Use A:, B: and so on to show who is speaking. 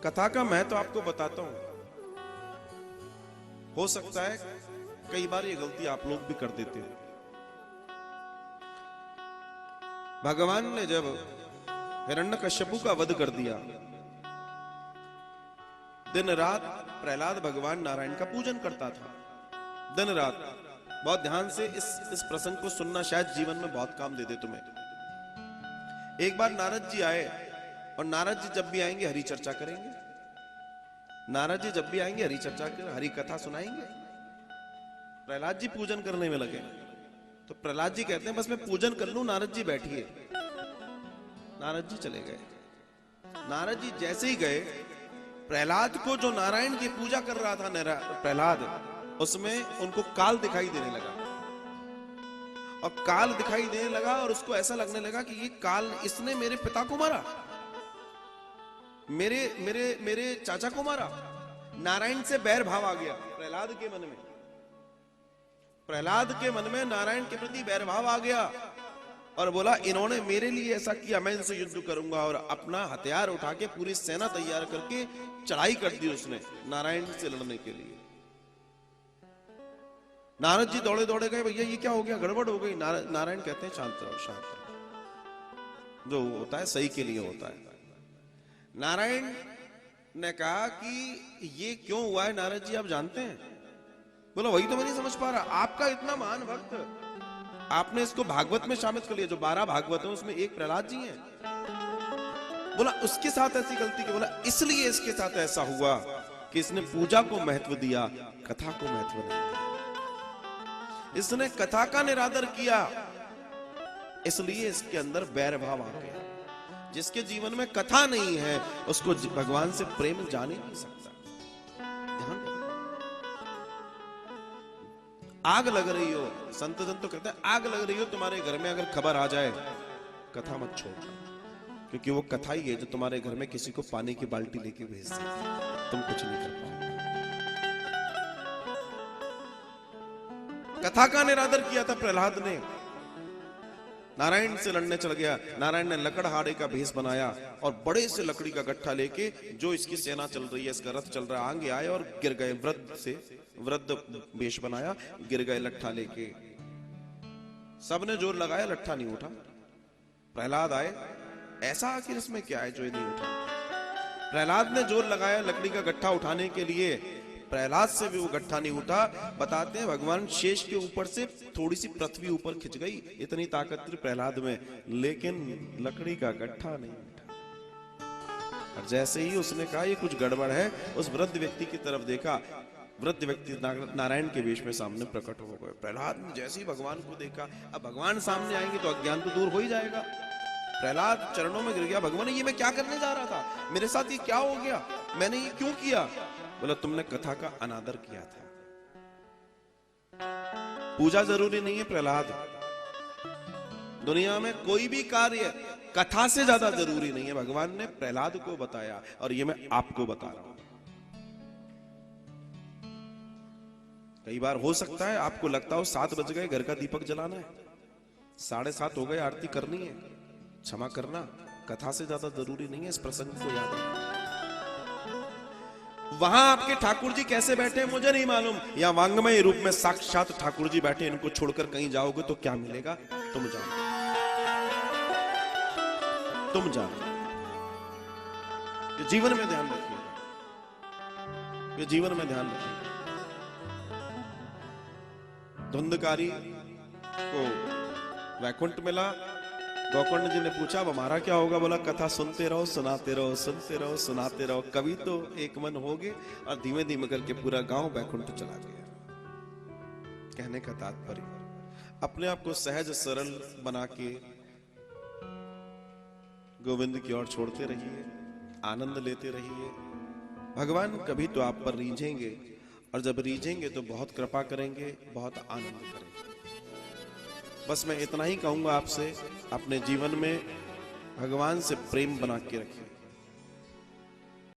A: कथा का मैं तो आपको बताता हूं, हो सकता है कई बार ये गलती आप लोग भी कर देते हो। भगवान ने जब हिरण्यकश्यपु का वध कर दिया, दिन रात प्रहलाद भगवान नारायण का पूजन करता था। दिन रात बहुत ध्यान से इस प्रसंग को सुनना, शायद जीवन में बहुत काम दे दे तुम्हें। एक बार नारद जी आए, और नारद जी जब भी आएंगे हरि चर्चा करेंगे। नारद जी जब भी आएंगे हरि चर्चा कर हरि कथा सुनाएंगे। प्रहलाद जी पूजन करने में लगे, तो प्रहलाद जी कहते हैं बस मैं पूजन कर लूं, नारद जी बैठिए। नारद जी चले गए। नारद जी जैसे ही गए, प्रहलाद को जो नारायण की पूजा कर रहा था प्रहलाद, उसमें उनको काल दिखाई देने लगा। और काल दिखाई देने लगा और उसको ऐसा लगने लगा कि ये काल, इसने मेरे पिता को मारा, मेरे मेरे मेरे चाचा को मारा। नारायण से बैर भाव आ गया प्रहलाद के मन में। प्रहलाद के मन में नारायण के प्रति बैर भाव आ गया और बोला इन्होंने मेरे लिए ऐसा किया, मैं इनसे युद्ध करूंगा। और अपना हथियार उठा के पूरी सेना तैयार करके चढ़ाई कर दी उसने नारायण से लड़ने के लिए। नारद जी दौड़े दौड़े गए, भैया ये क्या हो गया, गड़बड़ हो गई। नारायण कहते हैं शांत रहो, शांत रहो, जो होता है सही के लिए होता है। नारायण ने कहा कि ये क्यों हुआ है नारद जी, आप जानते हैं? बोला वही तो मैं नहीं समझ पा रहा। आपका इतना महान भक्त, आपने इसको भागवत में शामिल कर लिया, जो 12 भागवत है उसमें एक प्रहलाद जी हैं। बोला उसके साथ ऐसी गलती की? बोला इसलिए इसके साथ ऐसा हुआ कि इसने पूजा को महत्व दिया, कथा को महत्व नहीं दिया। इसने कथा का निरादर किया, इसलिए इसके अंदर बैर भाव आ गया। जिसके जीवन में कथा नहीं है उसको भगवान से प्रेम जान ही नहीं सकता। ध्यान, आग लग रही हो, संत जन तो कहते हैं आग लग रही हो तुम्हारे घर में, अगर खबर आ जाए कथा मत छोड़ना, क्योंकि वो कथा ही है जो तुम्हारे घर में किसी को पानी की बाल्टी लेके भेज दे, तुम कुछ नहीं कर पाओगे। कथा का निरादर किया था प्रहलाद ने, नारायण से लड़ने चल गया। नारायण ने लकड़हारे का भेष बनाया और बड़े से लकड़ी का गट्ठा लेके, जो इसकी सेना चल रही है, इसका रथ चल रहा है, आगे आए और गिर गए। वृद्ध भेष बनाया, गिर गए लट्ठा लेके। सबने जोर लगाया, लट्ठा नहीं उठा। प्रहलाद आए, ऐसा आखिर इसमें क्या है जो ये नहीं उठा? प्रहलाद ने जोर लगाया लकड़ी का गट्ठा उठाने के लिए, प्रहलाद से भी वो गट्ठा नहीं उठा। बताते हैं भगवान शेष के ऊपर से थोड़ी सी पृथ्वी ऊपर खिंच गई, इतनी ताकत थी प्रहलाद में, लेकिन लकड़ी का गट्ठा नहीं उठा। और जैसे ही उसने कहा ये कुछ गड़बड़ है, उस वृद्ध व्यक्ति की तरफ देखा, वृद्ध व्यक्ति नारायण के वेश में सामने प्रकट हो गए। प्रहलाद ने जैसे ही भगवान को देखा, अब भगवान सामने आएंगे तो अज्ञान तो दूर हो ही जाएगा। प्रहलाद चरणों में गिर गया, भगवान ये मैं क्या करने जा रहा था, मेरे साथ ये क्या हो गया, मैंने ये क्यों किया? बोला तुमने कथा का अनादर किया था। पूजा जरूरी नहीं है प्रहलाद, दुनिया में कोई भी कार्य कथा से ज्यादा जरूरी नहीं है। भगवान ने प्रहलाद को बताया और ये मैं आपको बता रहा हूं। कई बार हो सकता है आपको लगता हो 7 बज गए, घर का दीपक जलाना है, 7:30 हो गए, आरती करनी है, क्षमा करना, कथा से ज्यादा जरूरी नहीं है। इस प्रसंग को याद रखना। वहां आपके ठाकुर जी कैसे बैठे मुझे नहीं मालूम, या वांगमय रूप में साक्षात ठाकुर जी बैठे, इनको छोड़कर कहीं जाओगे तो क्या मिलेगा तुम जानो, तुम जानो। ये जीवन में ध्यान रखिएगा, ये जीवन में ध्यान रखिएगा। धुंधकारी को वैकुंठ मिला, गोकर्ण जी ने पूछा अब हमारा क्या होगा? बोला कथा सुनते रहो, सुनाते रहो, सुनते रहो, सुनाते रहो, कभी तो एक मन होगे। और धीमे धीमे करके पूरा गांव वैकुंठ चला गया। कहने का तात्पर्य, अपने आप को सहज सरल बना के गोविंद की ओर छोड़ते रहिए, आनंद लेते रहिए। भगवान कभी तो आप पर रीझेंगे, और जब रीझेंगे तो बहुत कृपा करेंगे, बहुत आनंद करेंगे। बस मैं इतना ही कहूंगा आपसे, अपने जीवन में भगवान से प्रेम बना के रखिए।